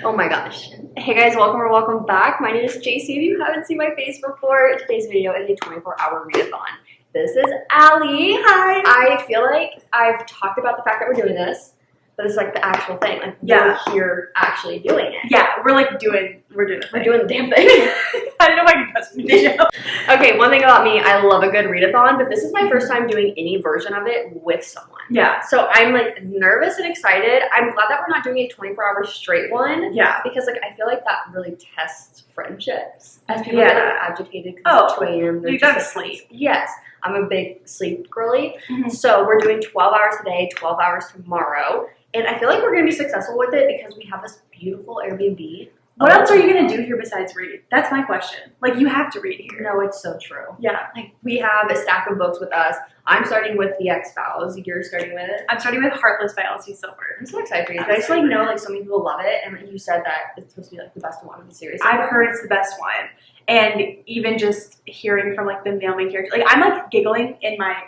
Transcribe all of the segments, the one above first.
Oh my gosh. Hey guys, welcome or welcome back. My name is JC. If you haven't seen my face before, today's video is a 24-hour readathon. This is Allie. Hi. I feel like I've talked about the fact that we're doing this, but it's like the actual thing. Like we're here actually doing it. Yeah, we're doing the damn thing. I don't know if I can cuss in the video. Okay, one thing about me, I love a good readathon, but this is my first time doing any version of it with someone. Yeah. So I'm like nervous and excited. I'm glad that we're not doing a 24-hour straight one. Yeah. Because like I feel like that really tests friendships. As people get like agitated because it's 2 a.m. You gotta sleep. Yes. I'm a big sleep girly. So we're doing 12 hours today, 12 hours tomorrow. And I feel like we're going to be successful with it because we have this beautiful Airbnb. What else are you going to do here besides read? That's my question. Like, you have to read here. No, it's so true. Yeah. Like, we have a stack of books with us. I'm starting with The X-Files. You're starting with it? I'm starting with Heartless by Elsie Silver. I'm so excited for you. I just like know like so many people love it, and you said that it's supposed to be like the best one of the series. I've heard it's the best one. And even just hearing from like the male main character, like I'm like giggling in my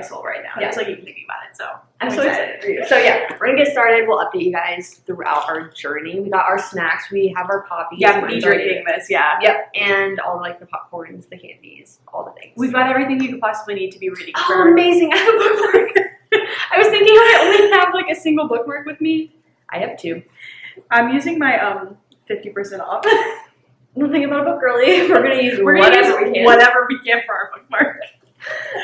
soul right now. Just like even thinking about it. So I'm so excited for you. So yeah, we're gonna get started. We'll update you guys throughout our journey. We got our snacks. We have our poppies. Yeah, we'll be drinking this. Yeah. Yep, and all like the popcorns, the candies, all the things. We've got everything you could possibly need to be reading. Oh, amazing! I have a bookmark. I was thinking how I only have like a single bookmark with me. I have 2. I'm using my 50% off. Nothing about a book girly. We're gonna use whatever we can for our bookmark.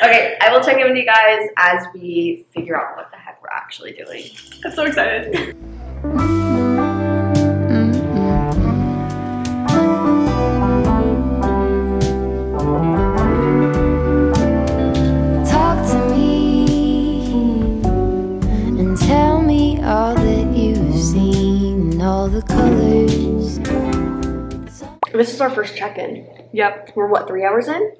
Okay, I will check in with you guys as we figure out what the heck we're actually doing. I'm so excited. Talk to me and tell me all that you've seen, all the colors. This is our first check-in. Yep. We're what, 3 hours in?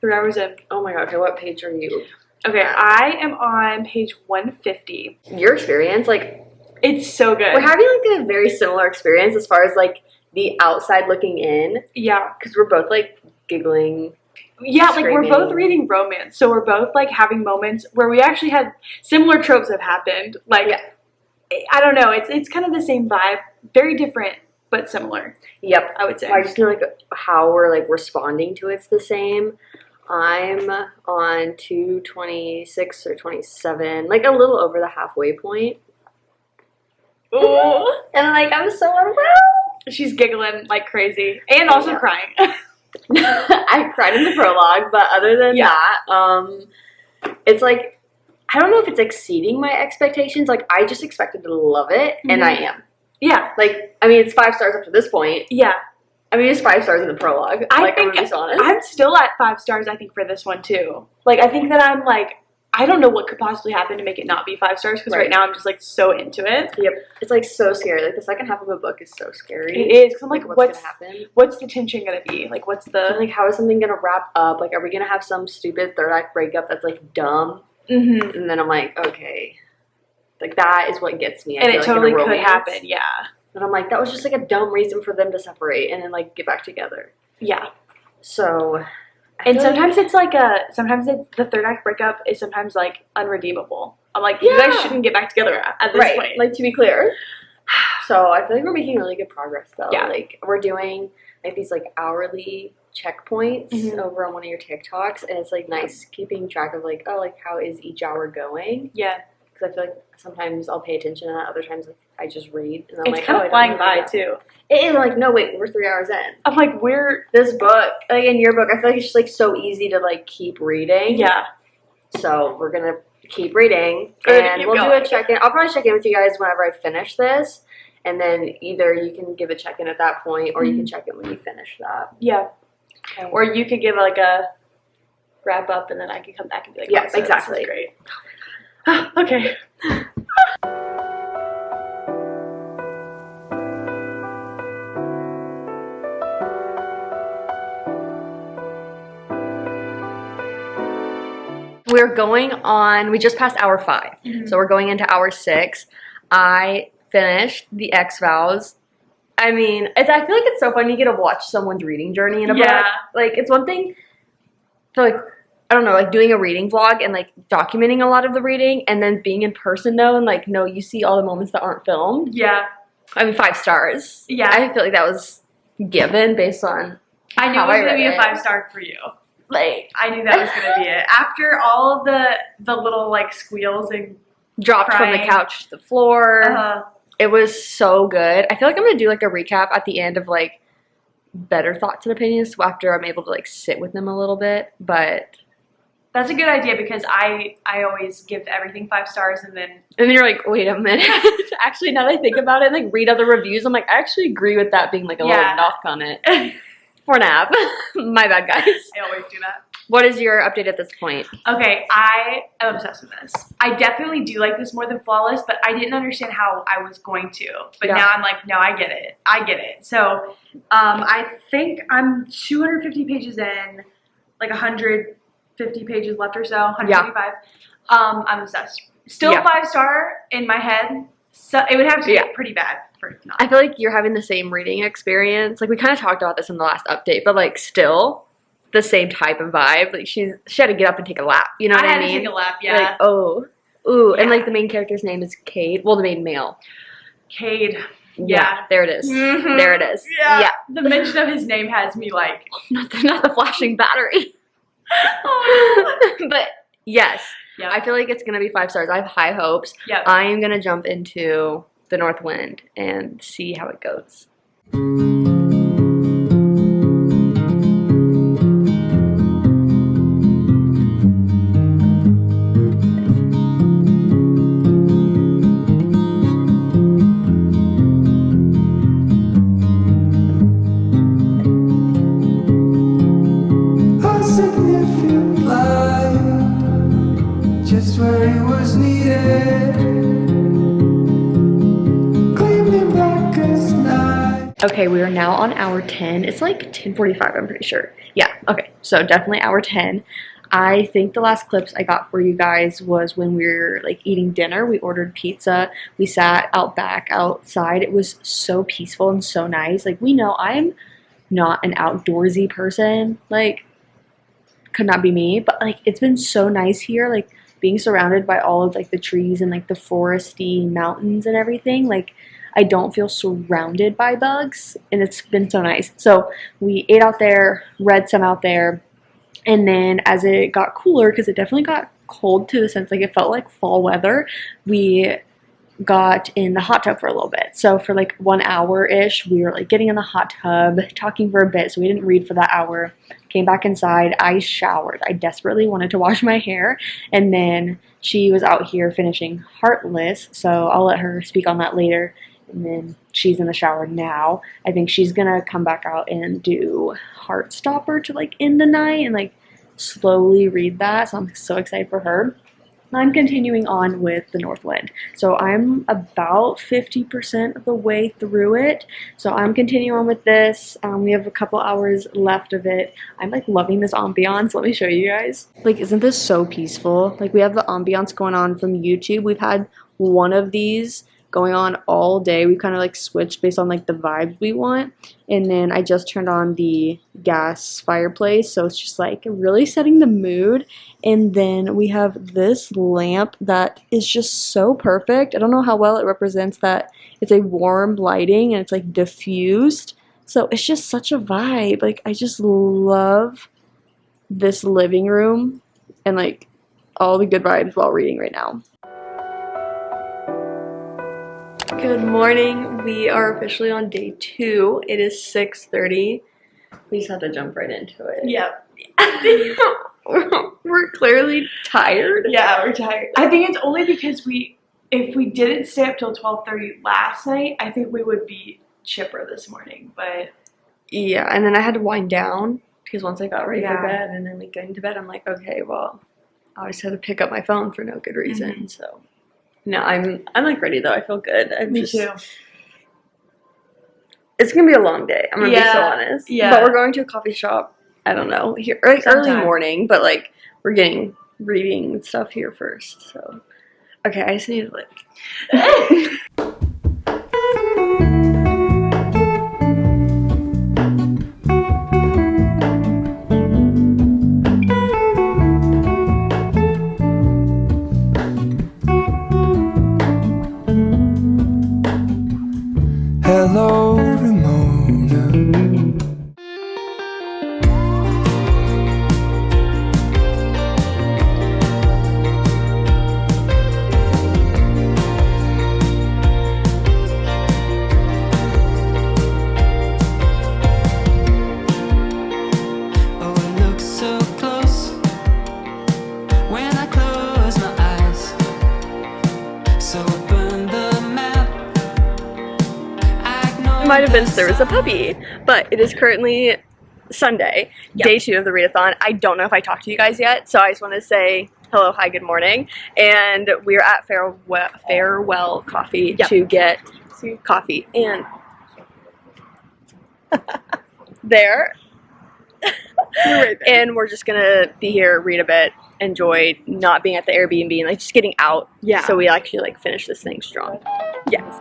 3 hours in. Oh my god, okay, what page are you? Okay, I am on page 150. Your experience, like, it's so good. we're having like a very similar experience as far as like the outside looking in. Yeah. Because we're both like giggling. Yeah, like we're screaming. both reading romance, so we're both like having moments where we actually had similar tropes have happened. Like, I don't know, it's kind of the same vibe, very different but similar. Yep, I would say. I just feel like how we're like responding to it's the same. I'm on 226 or 27, like a little over the halfway point. Ooh. And like I'm so unwell. She's giggling like crazy and also crying. I cried in the prologue, but other than that, it's like I don't know if it's exceeding my expectations. Like I just expected to love it, and I am. Yeah. Like I mean, it's 5 stars up to this point. Yeah. I mean, it's 5 stars in the prologue. I think I'm honest. I'm still at 5 stars. I think for this one too. Like I think that I'm like I don't know what could possibly happen to make it not be 5 stars because right now I'm just like so into it. Yep, it's like so scary. Like the second half of a book is so scary. It is because I'm like, what's gonna happen? What's the tension gonna be? Like, what's the like how is something gonna wrap up? Like, are we gonna have some stupid third act breakup that's like dumb? And then I'm like, okay, like that is what gets me. And it totally could happen. Yeah. And I'm like, that was just like a dumb reason for them to separate and then like get back together. Yeah. So. And sometimes it's like sometimes it's the third act breakup is sometimes like unredeemable. I'm like, you guys shouldn't get back together at this point. Like to be clear. So I feel like we're making really good progress though. Yeah. Like we're doing like these like hourly checkpoints over on one of your TikToks, and it's like nice keeping track of like, oh, like how is each hour going? Yeah. Because I feel like sometimes I'll pay attention to that, other times like I just read and I'm it's like, kind of flying by too. It is like, no wait, we're 3 hours in. I'm like, we're this book, like in your book, I feel like it's just like so easy to like keep reading. Yeah. So we're gonna keep reading and we'll do a check-in. I'll probably check in with you guys whenever I finish this, and then either you can give a check-in at that point or you can check in when you finish that. Yeah. Okay. Or you could give like a wrap up and then I could come back and be like, yeah, exactly. This is great. Okay. We're going on, we just passed hour 5. So we're going into hour 6. I finished The X-Files. I mean, I feel like it's so fun you get to watch someone's reading journey in a book. Like, it's one thing to, like, I don't know, like, doing a reading vlog and, like, documenting a lot of the reading, and then being in person, though, and, like, no, you see all the moments that aren't filmed. Yeah. I mean, 5 stars. Yeah. I feel like that was given based on I knew how it was I going to be read a it. 5-star for you. Like, I knew that was going to be it. After all of the little like squeals and dropped from the crying. couch to the floor. It was so good. I feel like I'm going to do like a recap at the end of like better thoughts and opinions after I'm able to like sit with them a little bit. But that's a good idea because I always give everything 5 stars and then you're like, wait a minute. Actually, now that I think about it and like read other reviews, I'm like, I actually agree with that being like a little knock on it. For an app. My bad, guys. I always do that. What is your update at this point? Okay, I am obsessed with this. I definitely do like this more than Flawless, but I didn't understand how I was going to. But now I'm like, no, I get it. I get it. So I think I'm 250 pages in, like 150 pages left or so, 155. I'm obsessed. Still 5-star in my head. So it would have to get pretty bad for it not. I feel like you're having the same reading experience. Like we kind of talked about this in the last update, but like still the same type of vibe. Like she had to get up and take a lap. You know what I mean? I had to take a lap, yeah. Like, oh, ooh, and like the main character's name is Cade. Well, the main male. Cade. Yeah, there it is. Mm-hmm. There it is. Yeah. The mention of his name has me like not the flashing battery. Oh no. But yes. Yep. I feel like it's going to be 5 stars. I have high hopes. Yep. I am going to jump into the North Wind and see how it goes. Just where it was needed. Gleaming black as night. Okay, we are now on hour 10. It's like 10:45, I'm pretty sure. Yeah, okay, so definitely hour 10. I think the last clips I got for you guys was when we were like eating dinner. We ordered pizza. We sat out back outside. It was so peaceful and so nice. Like we know I'm not an outdoorsy person. Like could not be me, but like it's been so nice here. Like being surrounded by all of like the trees and like the foresty mountains and everything, like I don't feel surrounded by bugs, and it's been so nice. So we ate out there, read some out there, and then as it got cooler, because it definitely got cold to the sense like it felt like fall weather, we got in the hot tub for a little bit. So for like 1 hour-ish, we were like getting in the hot tub, talking for a bit, so we didn't read for that hour. Came back inside, I showered. I desperately wanted to wash my hair, and then she was out here finishing Heartless, so I'll let her speak on that later. And then she's in the shower now. I think she's gonna come back out and do Heartstopper to like end the night and like slowly read that, so I'm so excited for her. I'm continuing on with the North Wind. So I'm about 50% of the way through it. So I'm continuing on with this. We have a couple hours left of it. I'm like loving this ambiance. Let me show you guys. Like, isn't this so peaceful? Like we have the ambiance going on from YouTube. We've had one of these going on all day. We kind of like switched based on like the vibes we want. And then I just turned on the gas fireplace, so it's just like really setting the mood. And then we have this lamp that is just so perfect. I don't know how well it represents that it's a warm lighting and it's like diffused. So it's just such a vibe. Like I just love this living room and like all the good vibes while reading right now. Good morning. We are officially on day 2. It is 6:30. We just have to jump right into it. Yep. We're clearly tired. Yeah, we're tired. I think it's only because if we didn't stay up till 12:30 last night, I think we would be chipper this morning. But yeah, and then I had to wind down because once I got ready for bed and then like getting to bed, I'm like, okay, well, I always had to pick up my phone for no good reason. Mm-hmm. So no, I'm like ready though. I feel good. Me too. It's gonna be a long day. I'm gonna be so honest. Yeah. But we're going to a coffee shop. I don't know, here like early morning, but like we're getting reading stuff here first. So okay, I just need to like. Hello, Ramona. Oh, it looks so close when I close my eyes. So I burn the map. It might have been there was a puppy, but it is currently Sunday, day 2 of the readathon. I don't know if I talked to you guys yet, so I just want to say hello, hi, good morning. And we're at Farewell Coffee to get coffee. And there. And we're just gonna be here, read a bit, enjoy not being at the Airbnb, and like just getting out. Yeah. So we actually like finish this thing strong. Yes.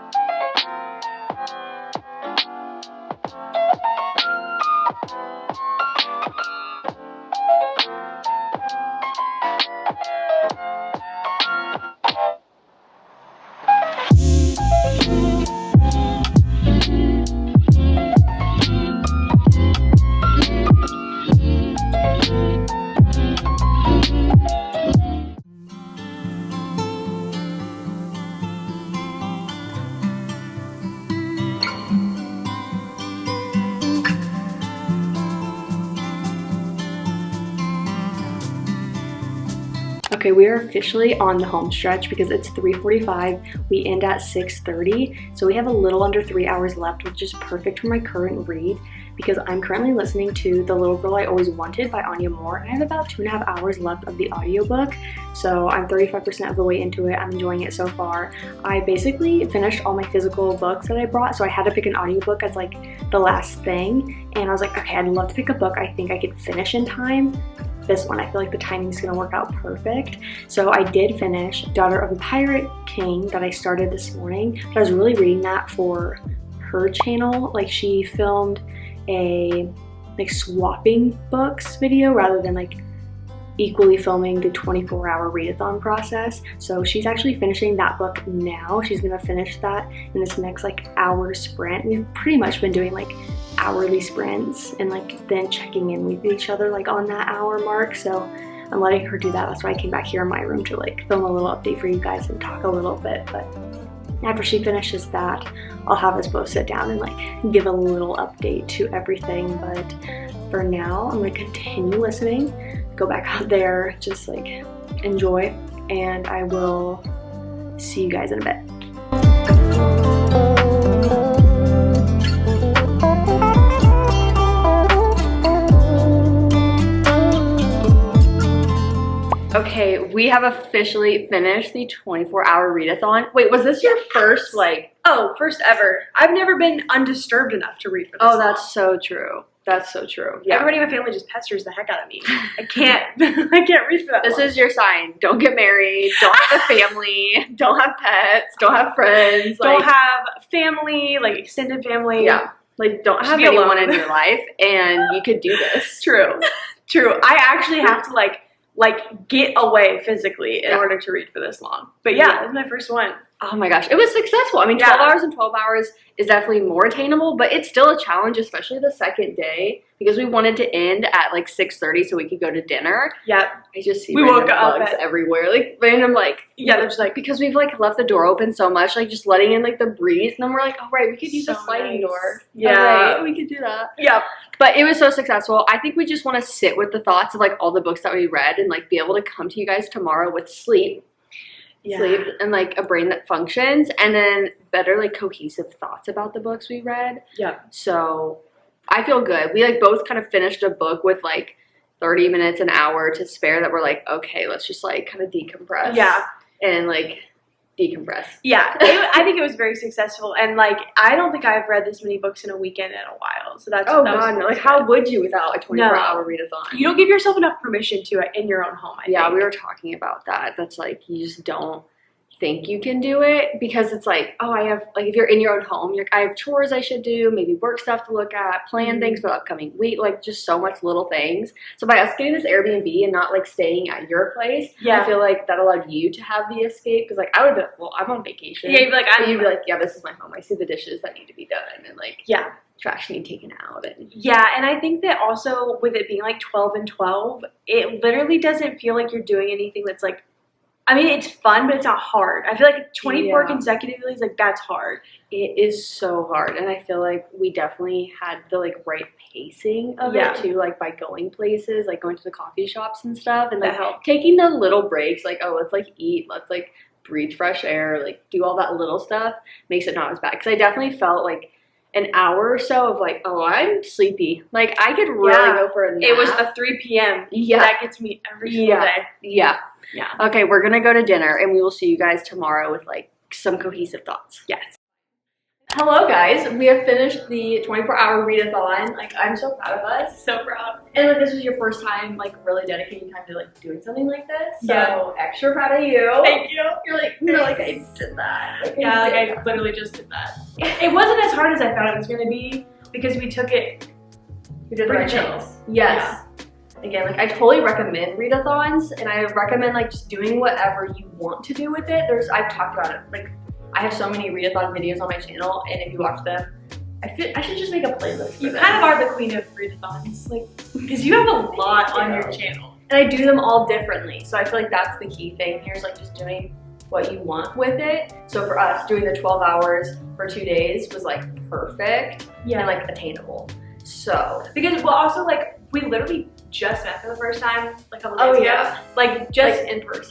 Okay, we are officially on the home stretch because it's 3:45. We end at 6:30, so we have a little under 3 hours left, which is perfect for my current read because I'm currently listening to The Little Girl I Always Wanted by Anya Moore, and I have about 2.5 hours left of the audiobook, so I'm 35% of the way into it. I'm enjoying it so far. I basically finished all my physical books that I brought, so I had to pick an audiobook as like the last thing, and I was like, okay, I'd love to pick a book I think I could finish in time. This one, I feel like the timing's gonna work out perfect. So I did finish Daughter of the Pirate King that I started this morning, but I was really reading that for her channel. Like she filmed a like swapping books video rather than like equally filming the 24-hour readathon process. So she's actually finishing that book now. She's gonna finish that in this next like hour sprint. We've pretty much been doing like hourly sprints and like then checking in with each other like on that hour mark. So I'm letting her do that. That's why I came back here in my room to like film a little update for you guys and talk a little bit. But after she finishes that, I'll have us both sit down and like give a little update to everything. But for now, I'm gonna continue listening, go back out there, just like enjoy, and I will see you guys in a bit. Okay, we have officially finished the 24-hour readathon. Wait, was this your first like? Oh, first ever. I've never been undisturbed enough to read for this Oh, long. that's so true. That's so true. Yeah. Everybody in my family just pesters the heck out of me. I can't. I can't read for that This long. is your sign. Don't get married. Don't have a family. Don't have pets. Don't have friends. Don't have family, like extended family. Yeah. Like don't Just have be anyone alone. in your life, and you could do this. True. True. I actually have to like get away physically in order to read for this long. But yeah, this is my first one. Oh my gosh, it was successful. I mean, 12 hours and 12 hours is definitely more attainable, but it's still a challenge, especially the second day, because we wanted to end at like 6:30 so we could go to dinner. Yep. I just see We random woke up bugs at- everywhere, like random like Yeah, they're just like, because we've like left the door open so much, like just letting in like the breeze, and then we're like, oh right, we could use a So sliding nice. door. Yeah. Oh, right, we could do that. yep. But it was so successful. I think we just want to sit with the thoughts of like all the books that we read and like be able to come to you guys tomorrow with sleep and like a brain that functions, and then better like cohesive thoughts about the books we read. Yep. So I feel good. We like both kind of finished a book with like 30 minutes, an hour to spare that we're like, okay, let's just like kind of decompress. Yeah. And like decompress. Yeah. I think it was very successful. And like, I don't think I've read this many books in a weekend in a while. So that's Oh that was god, no. really Like how good. would you without a 24-hour readathon? You don't give yourself enough permission to it in your own home, I Yeah, think. we were talking about that. That's like, you just don't think you can do it, because it's like, oh, I have, like, if you're in your own home, you're like, I have chores I should do, maybe work stuff to look at, plan things for the upcoming week, like just so much little things. So by us getting this Airbnb and not like staying at your place, I feel like that allowed you to have the escape, because like I would be like, well, I'm on vacation. Yeah, you'd be like, you'd be like, yeah, this is my home. I see the dishes that need to be done, and like, yeah, trash need taken out. And yeah, and I think that also with it being like 12 and 12, it literally doesn't feel like you're doing anything that's like, I mean, it's fun, but it's not hard. I feel like 24 consecutively is like, that's hard. It is so hard, and I feel like we definitely had the like right pacing of it too, like by going places, like going to the coffee shops and stuff, and like taking the little breaks, like, oh, let's like eat, let's like breathe fresh air, like do all that little stuff, makes it not as bad. Because I definitely felt like an hour or so of like, oh, I'm sleepy. Like I could really go for a nap. It was the 3 p.m. Yeah. That gets me every single day. Yeah. Yeah. Okay, we're gonna go to dinner, and we will see you guys tomorrow with like some cohesive thoughts. Yes. Hello guys, we have finished the 24-hour readathon. Like, I'm so proud of us. So proud. And like, this was your first time like really dedicating time to like doing something like this. So extra proud of you. Thank you. You're like I did that. Like, I literally just did that. It wasn't as hard as I thought it was gonna be, because we took it. We did the right things. Yes. Yeah. Again, like I totally recommend readathons, and I recommend like just doing whatever you want to do with it. I've talked about it. Like, I have so many readathon videos on my channel, and if you watch them, I should just make a playlist. You kind of are the queen of readathons, like, because you have a lot on your channel, and I do them all differently. So I feel like that's the key thing here, is like just doing what you want with it. So for us, doing the 12 hours for 2 days was like perfect and like attainable. So because also like we literally just met for the first time like a couple days ago, like just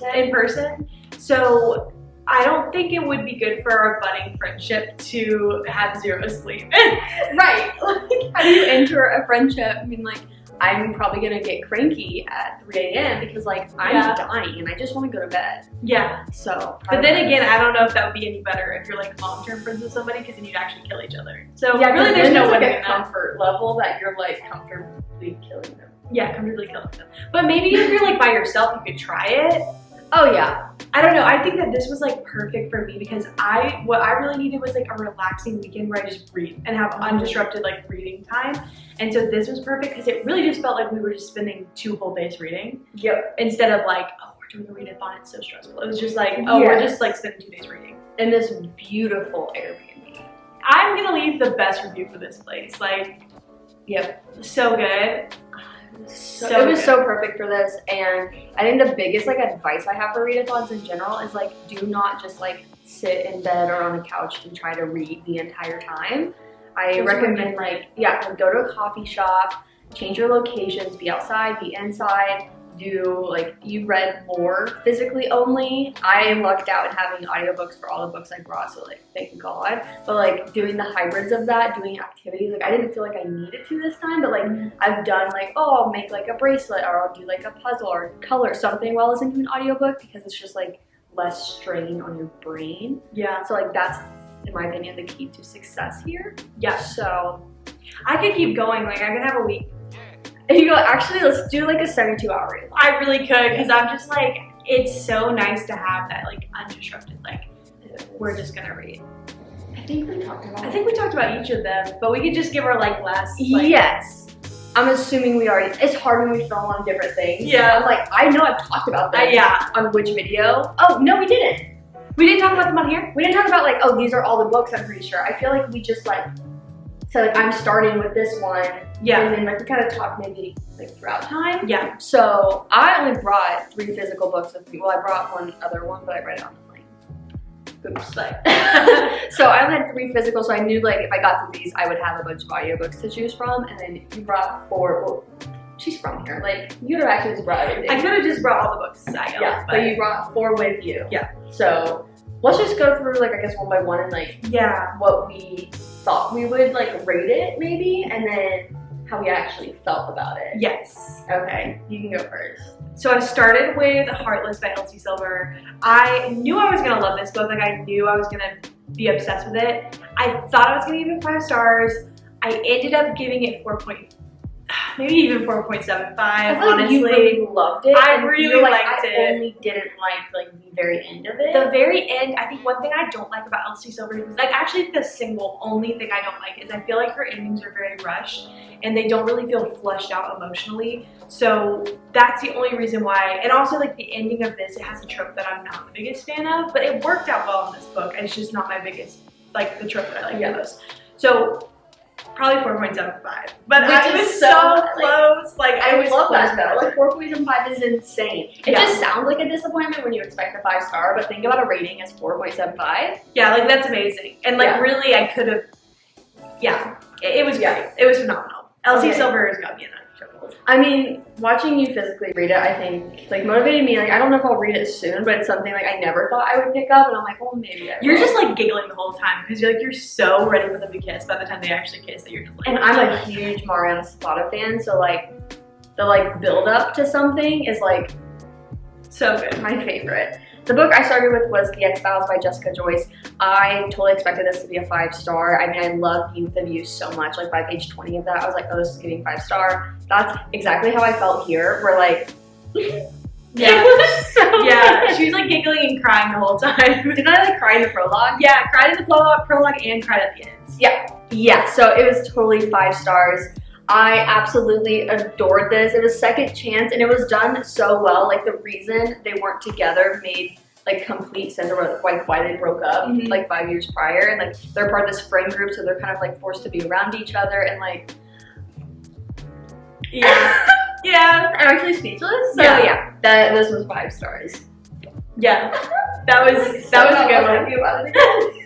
like in person. So I don't think it would be good for our budding friendship to have zero sleep. Right. Like, how do you enter a friendship? I mean, like, I'm probably gonna get cranky at 3 a.m. because like I'm dying and I just want to go to bed. Yeah. So, but then again, I don't know if that would be any better if you're like long-term friends with somebody, because then you'd actually kill each other. So yeah, really, there's no like winning a comfort level that you're like comfortably killing them. Yeah, comfortably killing them. But maybe if you're like by yourself, you could try it. Oh yeah. I don't know. I think that this was like perfect for me, because what I really needed was like a relaxing weekend where I just read and have undisrupted like reading time. And so this was perfect, because it really just felt like we were just spending 2 whole days reading. Yep. Instead of like, oh, we're doing a readathon, it's so stressful. It was just like, oh, we're just like spending 2 days reading. In this beautiful Airbnb. I'm gonna leave the best review for this place. Like, so good. So it was so perfect for this, and I think the biggest like advice I have for readathons in general is like, do not just like sit in bed or on the couch and try to read the entire time. I recommend like go to a coffee shop, change your locations, be outside, be inside, do like, you read more physically only. I lucked out in having audiobooks for all the books I brought, so like thank God. But like doing the hybrids of that, doing activities, like I didn't feel like I needed to this time, but like I've done like, oh, I'll make like a bracelet, or I'll do like a puzzle or color something while listening to an audiobook, because it's just like less strain on your brain. Yeah. So like that's, in my opinion, the key to success here. Yeah. So I could keep going, like I could have a week. And you go, actually, let's do like a 72-hour read. I really could, because I'm just like, it's so nice to have that like undisrupted, like, we're just gonna read. I think we talked about each of them, but we could just give our like last. Like, yes. I'm assuming we already, it's hard when we film on different things. Yeah. I'm like, I know I've talked about them. On which video? Oh, no, we didn't. We didn't talk about them on here? We didn't talk about like, oh, these are all the books, I'm pretty sure. I feel like we just like, so like I'm starting with this one. Yeah. And then like we kind of talked maybe like throughout time. Yeah. So I only brought 3 physical books with me. Well, I brought one other one, but I read it on the plane. Oops. Like, so I only had 3 physical, so I knew like if I got through these, I would have a bunch of audiobooks to choose from. And then you brought 4. Well, she's from here. Like, you could have actually just brought everything. I could have just brought all the books. But you brought 4 with you. Yeah. So let's just go through like, I guess, one by one, and like what we thought we would like rate it maybe, and then how we actually felt about it. Yes. Okay, you can go first. So I started with Heartless by Elsie Silver. I knew I was gonna love this book. Like I knew I was gonna be obsessed with it. I thought I was gonna give it 5 stars. I ended up giving it 4.5. maybe even 4.75. I feel like Honestly, you really loved it. I and really you're like, liked I it. only didn't like the very end of it. The very end, I think one thing I don't like about LC Silver is like actually the single only thing I don't like is I feel like her endings are very rushed and they don't really feel fleshed out emotionally. So that's the only reason why. And also like the ending of this, it has a trope that I'm not the biggest fan of, but it worked out well in this book. And it's just not my biggest, like the trope that I like the most. So probably 4.75. But I was so close. Like I was love close. that though. Like 4.75 is insane. It just sounds like a disappointment when you expect a 5-star, but think about a rating as 4.75. Yeah, like that's amazing. And like really I could have, it was great. It was phenomenal. LC Silver has got me in that trouble. I mean, watching you physically read it, I think, like, motivated me. Like, I don't know if I'll read it soon, but it's something, like, I never thought I would pick up, and I'm like, well, maybe I will. You're just, like, giggling the whole time, because you're so ready for them to kiss by the time they actually kiss that you're just like... And I'm a huge Mariana Zapata fan, so, like, the, like, build-up to something is, like... So good. My favorite. The book I started with was The X-Files by Jessica Joyce. I totally expected this to be a 5-star. I mean, I love Youth of You so much. Like, by page 20 of that, I was like, oh, this is getting 5-star. That's exactly how I felt here. We're like... Yeah. Yeah, she was like giggling and crying the whole time. Didn't I like cry in the prologue? Yeah, cried in the prologue and cried at the end. Yeah, so it was totally 5 stars. I absolutely adored this. It was second chance and it was done so well. Like the reason they weren't together made like complete sense of like why they broke up like 5 years prior. And like they're part of this friend group, so they're kind of like forced to be around each other and like yeah, I'm actually speechless. So yeah, this was 5 stars. Yeah, that was a good one.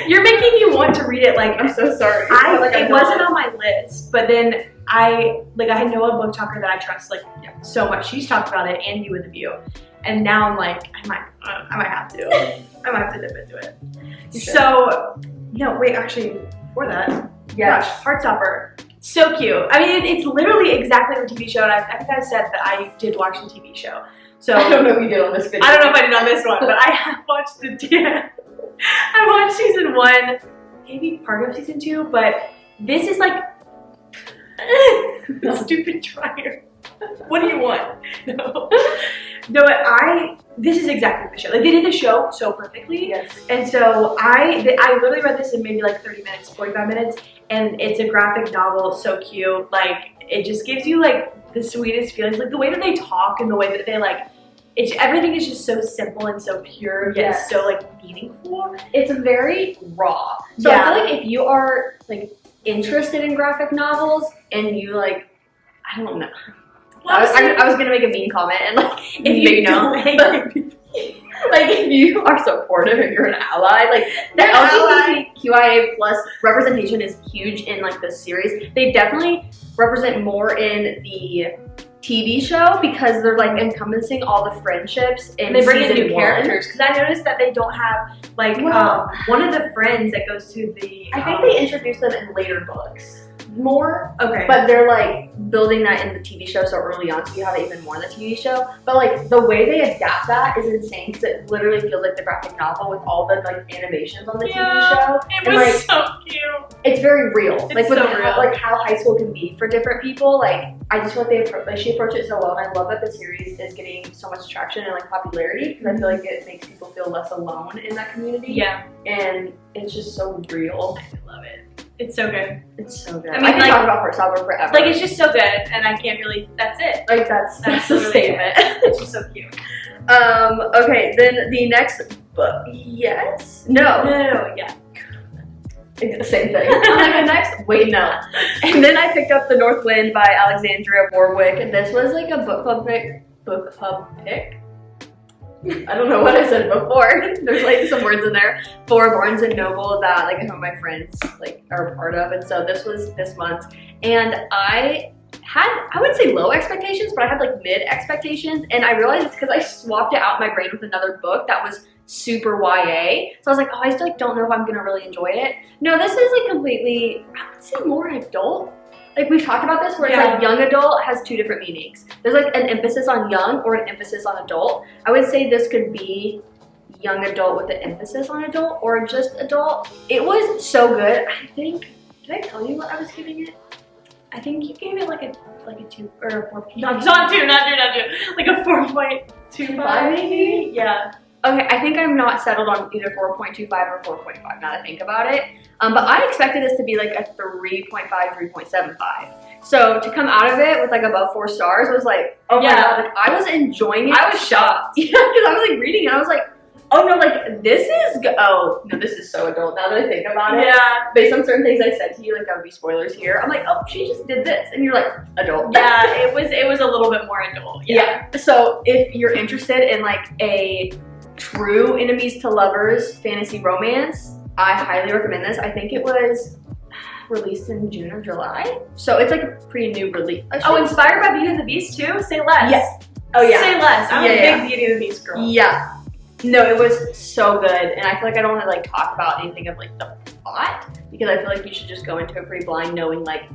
You're making me want to read it. Like, I'm so sorry. It wasn't on my list, but then I know a book talker that I trust like so much. She's talked about it and You with a View, and now I'm like, I might have to. I might have to dip into it. So, no, wait, actually, before that, gosh, Heartstopper. So cute. I mean, it's literally exactly the TV show, and I think I said that I did watch the TV show. So I don't know if you did on this video. I don't know if I did on this one, but I have watched I watched season 1, maybe part of season 2, but this is like stupid dryer. What do you want? No, this is exactly the show. Like they did the show so perfectly. Yes. And so I literally read this in maybe like 30 minutes, 45 minutes, and it's a graphic novel, so cute. Like it just gives you like the sweetest feelings. Like the way that they talk and the way that they like, everything is just so simple and so pure, yet so like meaningful. It's very raw. So I feel like if you are like interested in graphic novels and you like, I don't know. I was gonna make a mean comment and like if you know, like if you are supportive and you're an ally, like the LGBTQIA plus representation is huge in like this series. They definitely represent more in the TV show because they're like encompassing all the friendships and they bring in season new 1. characters. Because I noticed that they don't have like one of the friends that goes to the. I think they introduce them in later books more. Okay. But they're like building that in the TV show so early on, so you have it even more in the TV show. But like the way they adapt that is insane because it literally feels like the graphic novel with all the like animations on the TV show. It was like, so cute. It's very real. It's like with so how, like how high school can be for different people. Like I just feel like she approached it so well, and I love that the series is getting so much traction and like popularity because I feel like it makes people feel less alone in that community. Yeah. And it's just so real. I love it. It's so good. It's so good. I mean, I can like, talk about Heartstopper forever. Like it's just so good, and I can't really. That's it. Like that's the really statement. It's just so cute. Okay, then the next book. Yes. No. Yeah. Same thing. I'm like the next. Wait, no. And then I picked up The North Wind by Alexandria Warwick, and this was like a book club pick. I don't know what I said before. There's like some words in there for Barnes and Noble that like some of my friends like are a part of, and so this was this month, and I would say low expectations, but I had like mid expectations, and I realized it's because I swapped it out in my brain with another book that was super YA. So I was like, oh, I still like don't know if I'm gonna really enjoy it. No, this is like completely, I would say more adult. Like we've talked about this where it's like young adult has 2 different meanings. There's like an emphasis on young or an emphasis on adult. I would say this could be young adult with an emphasis on adult or just adult. It was so good. I think, did I tell you what I was giving it? I think you gave it like a 2 or a 4. Not 2, like a 4.25 maybe. Yeah. Okay, I think I'm not settled on either 4.25 or 4.5 now that I think about it. But I expected this to be like a 3.5, 3.75. So to come out of it with like above 4 stars was like, oh my god, like I was enjoying it. I was shocked. Yeah, because I was like reading it, I was like, oh no, like this is so adult now that I think about it. Yeah. Based on certain things I said to you, like that would be spoilers here. I'm like, oh, she just did this, and you're like, adult. Yeah, it was a little bit more adult. Yeah. So if you're interested in like a true enemies to lovers fantasy romance, I highly recommend this. I think it was released in June or July, so it's like a pretty new release. Oh, inspired by Beauty and the Beast too? Say less. Yes. Oh yeah. Say less. I'm a big Beauty and the Beast girl. Yeah. No, it was so good, and I feel like I don't want to like talk about anything of like the plot because I feel like you should just go into it pretty blind, knowing like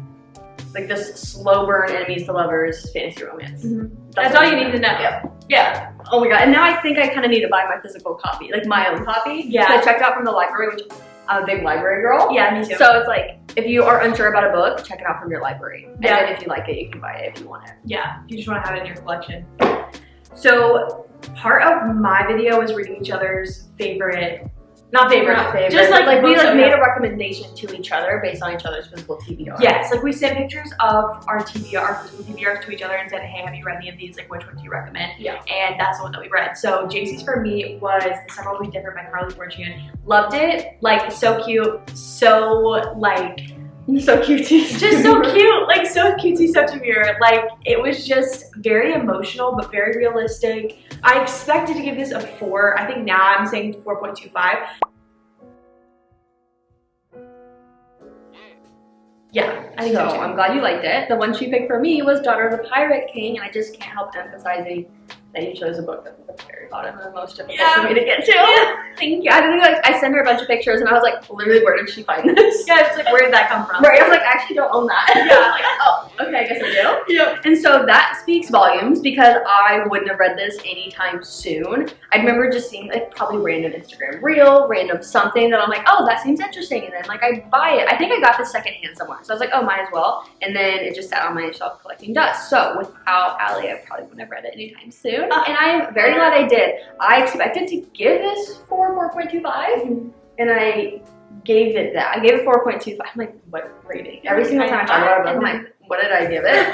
this slow burn enemies to lovers fantasy romance. That's all you need to know. Yeah. Oh my god, and now I think I kind of need to buy my physical copy, like my own copy. Yeah. I checked out from the library, which I'm a big library girl. Yeah, me too. So it's like, if you are unsure about a book, check it out from your library. And then if you like it, you can buy it if you want it. Yeah, you just want to have it in your collection. So part of my video was reading each other's favorite, not favorite, just like we books like that made a recommendation to each other based on each other's physical TBR. Yes, like we sent pictures of our TBR, our physical TBRs to each other and said, hey, have you read any of these? Like, which one do you recommend? Yeah. And that's the one that we read. So JC's for me was The Summer Will Be Different by Carly Fortune. Loved it. Like, so cute. So, like, so cutesy. just so cute. Like, so cutesy, so demure. Like, it was just very emotional, but very realistic. I expected to give this a 4. I think now I'm saying 4.25. Yeah, I think so. I'm glad you liked it. The one she picked for me was Daughter of the Pirate King, and I just can't help emphasizing that you chose a book that was at the very bottom and the most difficult for me to get to. Yeah. Thank you. I think like I sent her a bunch of pictures, and I was like, literally, where did she find this? Yeah, it's like, where did that come from? Right. I was like, I actually don't own that. Yeah. I'm like, oh, okay, I guess I do. Yeah. And so that speaks volumes because I wouldn't have read this anytime soon. I remember just seeing like probably random Instagram reel, random something that I'm like, oh, that seems interesting, and then like I buy it. I think I got this secondhand somewhere, so I was like, oh, might as well. And then it just sat on my shelf collecting dust. So without Allie, I probably wouldn't have read it anytime soon. And I'm very glad I did. I expected to give this 4.25, and I gave it that. I gave it 4.25. I'm like, what rating? Every single time I talk about it, I'm like, what did I give it?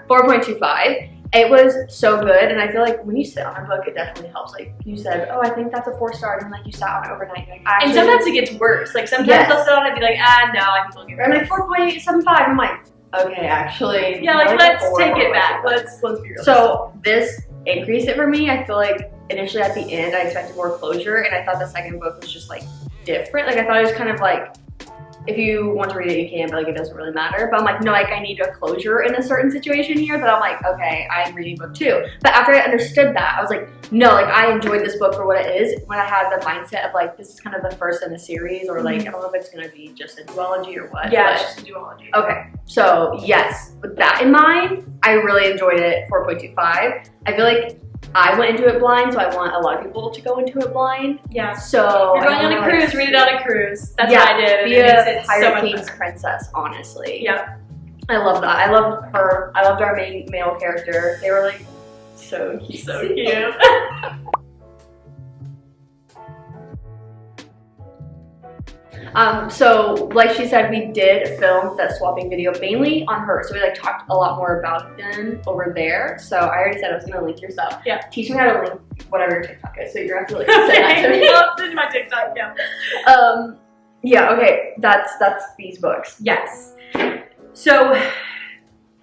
4.25. It was so good, and I feel like when you sit on a book, it definitely helps. Like you said, oh, I think that's a 4 star, and like you sat on it overnight. Like, and sometimes it gets worse. Like sometimes I'll sit on it and be like, ah, no, I think we'll give it. I'm like 4.75. I'm like, okay, actually, yeah, like let's take it back. Let's be real. So this increased it for me. I feel like initially at the end, I expected more closure, and I thought the second book was just like different. Like I thought it was kind of like, if you want to read it, you can, but like it doesn't really matter. But I'm like, no, like I need a closure in a certain situation here. But I'm like, okay, I'm reading book 2. But after I understood that, I was like, no, like I enjoyed this book for what it is. When I had the mindset of like, this is kind of the first in the series, or like I don't know if it's gonna be just a duology or what. Yeah, it's just a duology. Okay, so yes, with that in mind, I really enjoyed it. 4.25. I feel like I went into it blind, so I want a lot of people to go into it blind. Yeah. So you're going on a cruise, read it on a cruise. That's yeah, what I did. Be a Pirate King's princess, honestly. Yeah. I love that. I love her. I loved our main male character. They were like so cute. So cute. So like she said, we did film that swapping video mainly on her. So we like talked a lot more about them over there. So I already said I was gonna link your stuff. Yeah. Teach me how to link whatever your TikTok is. So you're gonna have to like send that to me. I'll send my TikTok, yeah. Yeah, okay. That's these books. Yes. So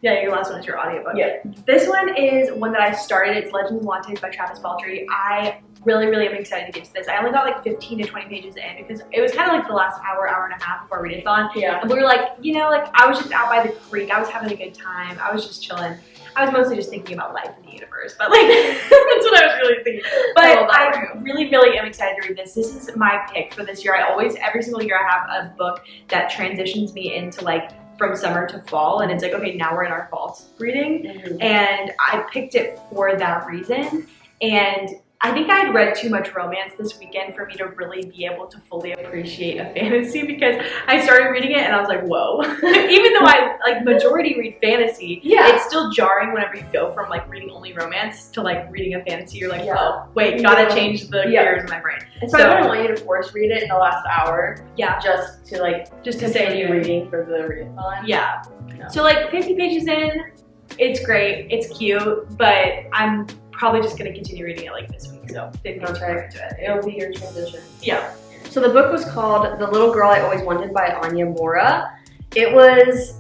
yeah, your last one is your audiobook. Yeah. This one is one that I started. It's Legends of Lattes by Travis Baldree. I really am excited to get to this. I only got like 15 to 20 pages in because it was kind of like the last hour and a half of our readathon. Yeah. And we were like, you know, like I was just out by the creek. I was having a good time. I was just chilling. I was mostly just thinking about life in the universe, but like that's what I was really thinking. But I really am excited to read this. This is my pick for this year. Every single year I have a book that transitions me into like from summer to fall, and it's like, okay, now we're in our fall reading, and I picked it for that reason. And I think I had read too much romance this weekend for me to really be able to fully appreciate a fantasy, because I started reading it and I was like, whoa. Even though I like majority read fantasy, it's still jarring whenever you go from like reading only romance to like reading a fantasy. You're like, oh, wait, gotta change the gears in my brain. And so I wouldn't want you to force read it in the last hour. Yeah. Just to continue reading for the readathon. Yeah. No. So like 50 pages in, it's great, it's cute, but I'm probably just gonna continue reading it like this week, so didn't get too into it. It'll be your transition. Yeah. So the book was called The Little Girl I Always Wanted by Anya Mora. It was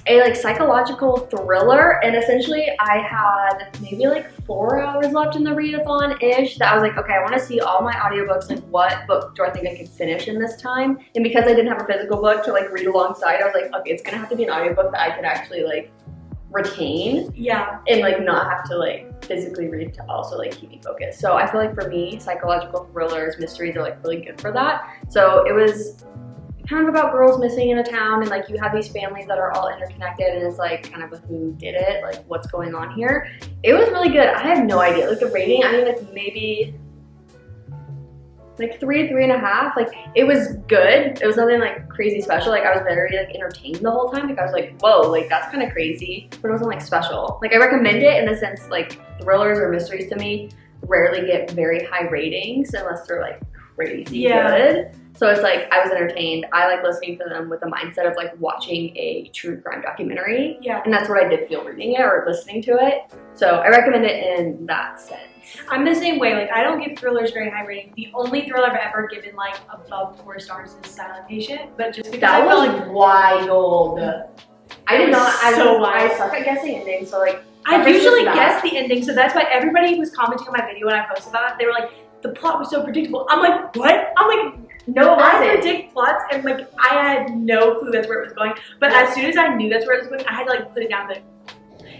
a like psychological thriller, and essentially I had maybe like 4 hours left in the readathon-ish that I was like, okay, I want to see all my audiobooks, like what book do I think I could finish in this time? And because I didn't have a physical book to like read alongside, I was like, okay, it's gonna have to be an audiobook that I could actually like retain, and like not have to like physically read to also like keep me focused. So I feel like for me, psychological thrillers, mysteries are like really good for that. So it was kind of about girls missing in a town, and like you have these families that are all interconnected, and it's like kind of a who did it, like what's going on here. It was really good. I have no idea, like the rating, I mean like maybe like 3.5. Like it was good. It was nothing like crazy special. Like I was very like entertained the whole time. Like I was like, whoa, like that's kind of crazy, but it wasn't like special. Like I recommend it in the sense like thrillers or mysteries to me rarely get very high ratings unless they're like crazy good. So it's like I was entertained. I like listening to them with the mindset of like watching a true crime documentary. Yeah. And that's what I did feel reading it or listening to it. So I recommend it in that sense. I'm the same way. Like I don't give thrillers very high ratings. The only thriller I've ever given like above 4 stars is Silent Patient, but just because that was like wild. I did not. I suck at guessing endings, so like I usually guess the ending. So that's why everybody was commenting on my video when I posted about it. They were like, the plot was so predictable. I'm like, what? I'm like, no, I predict plots, and like I had no clue that's where it was going. But as soon as I knew that's where it was going, I had to like put it down. Like,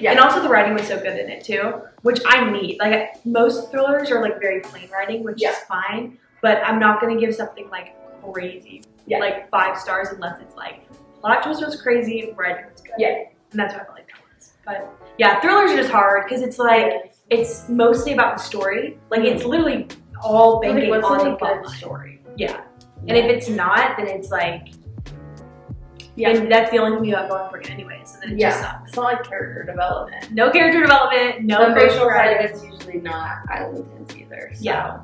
and also the writing was so good in it too, which I need. Like most thrillers are like very plain writing, which is fine. But I'm not gonna give something like crazy, like 5 stars, unless it's like plot twist was crazy, writing was good. Yeah, and that's what I felt like that was. But yeah, thrillers are just hard because it's like it's mostly about the story. Like it's literally all banking on the good story. Yeah. And if it's not, then it's like, and that's the only thing you have going for you anyways, so then it just sucks. It's not like character development. No character development, no emotional side of it's usually not highly intense either. So. Yeah.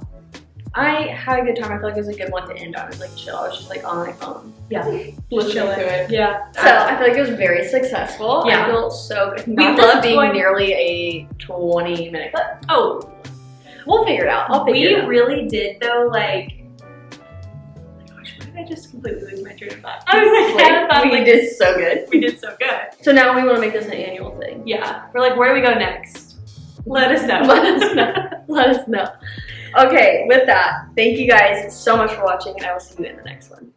I had a good time. I feel like it was a good one to end on. It was like chill. I was just like on my phone. Yeah. Just chilling to it. Yeah. So I feel like it was very successful. Yeah. I feel so good. We love being nearly a 20-minute clip. Oh. We'll figure it out. We really did though, like, I just completely lose my train of thought. I was like, we did so good. We did so good. So now we want to make this an annual thing. Yeah. We're like, where do we go next? Let us know. Let us know. Let us know. Okay, with that, thank you guys so much for watching, and I will see you in the next one.